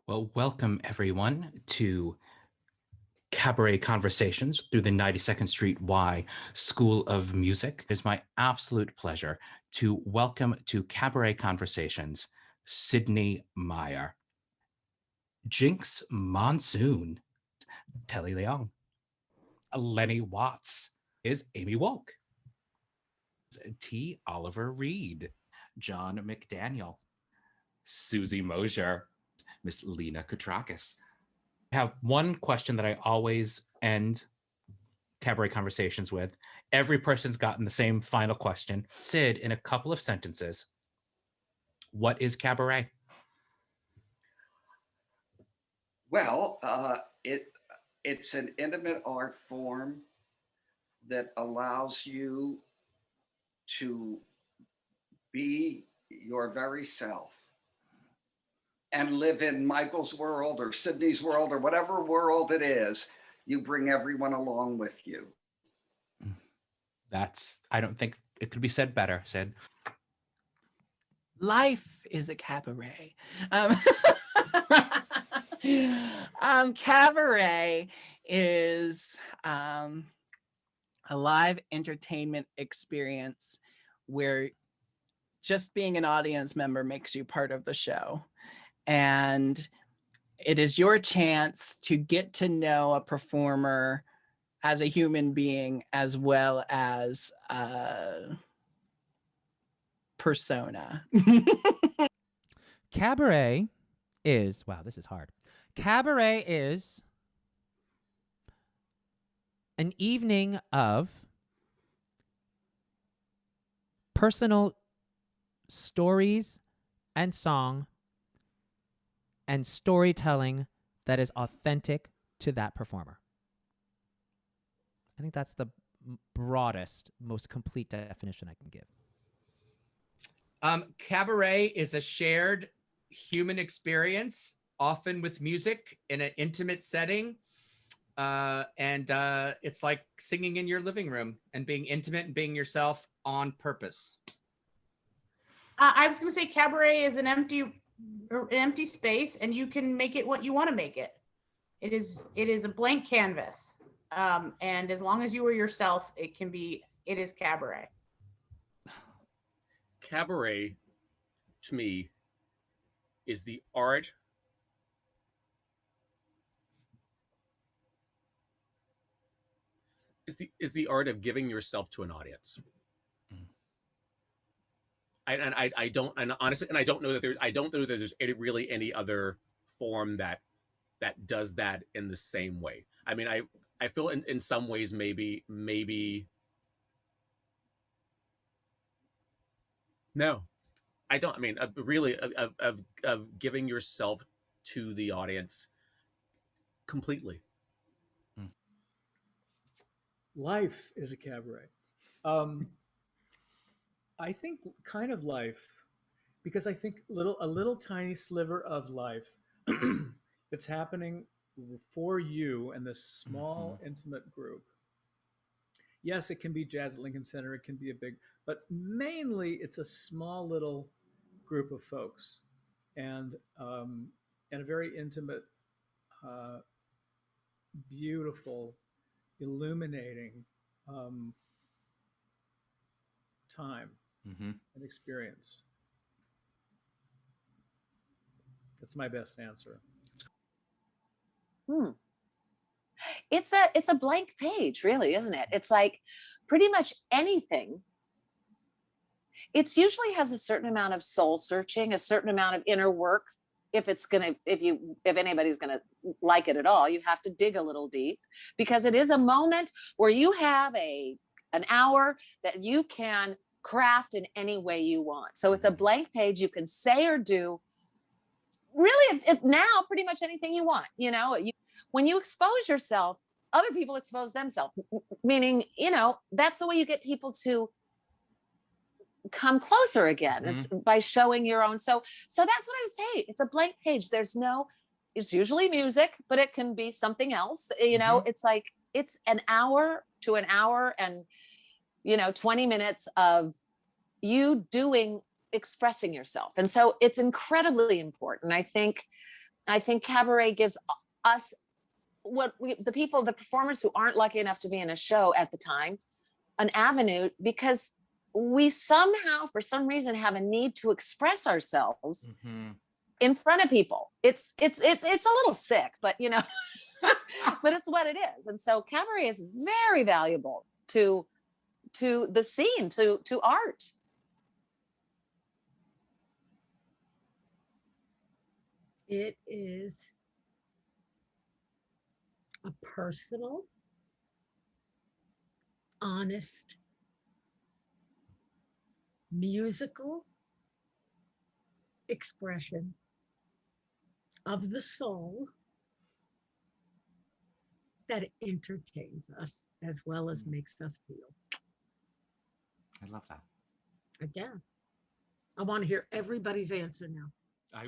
Well, welcome everyone to Cabaret Conversations through the 92nd Street Y School of Music. It is my absolute pleasure to welcome to Cabaret Conversations Sidney Myer, Jinkx Monsoon, Telly Leung, Lennie Watts is Amy Wolk, T. Oliver Reid, John McDaniel, Susie Mosher, Miss Lina Koutrakos. I have one question that I always end Cabaret Conversations with. Every person's gotten the same final question. Sid, in a couple of sentences, what is cabaret? Well, it's an intimate art form that allows you to be your very self and live in Michael's world or Sidney's world or whatever world it is. You bring everyone along with you. I don't think it could be said better, Sid. Life is a cabaret. Cabaret is a live entertainment experience where just being an audience member makes you part of the show. And it is your chance to get to know a performer as a human being as well as persona. Cabaret is, wow, this is hard. Cabaret is an evening of personal stories and song and storytelling that is authentic to that performer. I think that's the broadest, most complete definition I can give. Cabaret is a shared human experience, often with music in an intimate setting. And it's like singing in your living room and being intimate and being yourself on purpose. I was going to say cabaret is an empty space, and you can make it what you want to make it. It is a blank canvas. And as long as you are yourself, it is cabaret. Cabaret, to me, is the art is the art of giving yourself to an audience. I don't know that there's really any other form that does that in the same way. I mean, I feel in some ways maybe no, I don't. I mean, really of giving yourself to the audience completely. Life is a cabaret. I think kind of life, because I think a little tiny sliver of life that's happening for you and this small intimate group. Yes, it can be jazz at Lincoln Center. It can be a big, but mainly it's a small little group of folks, and a very intimate, beautiful, illuminating time and experience. That's my best answer. It's a blank page, really, isn't it? It's like pretty much anything. It usually has a certain amount of soul searching, a certain amount of inner work. If anybody's gonna like it at all, you have to dig a little deep, because it is a moment where you have an hour that you can craft in any way you want. So it's a blank page. You can say or do really if now pretty much anything you want. When you expose yourself, other people expose themselves, meaning, that's the way you get people to come closer again, is by showing your own. So that's what I would say. It's a blank page. It's usually music, but it can be something else. It's like, it's an hour to an hour and 20 minutes of you expressing yourself. And so it's incredibly important. I think I think cabaret gives us the performers who aren't lucky enough to be in a show at the time, an avenue, because we somehow, for some reason, have a need to express ourselves in front of people. It's a little sick, but you know, but it's what it is. And so cabaret is very valuable to the scene, to art. It is a personal, honest, musical expression of the soul that entertains us as well as makes us feel. I love that. I guess. I want to hear everybody's answer now. I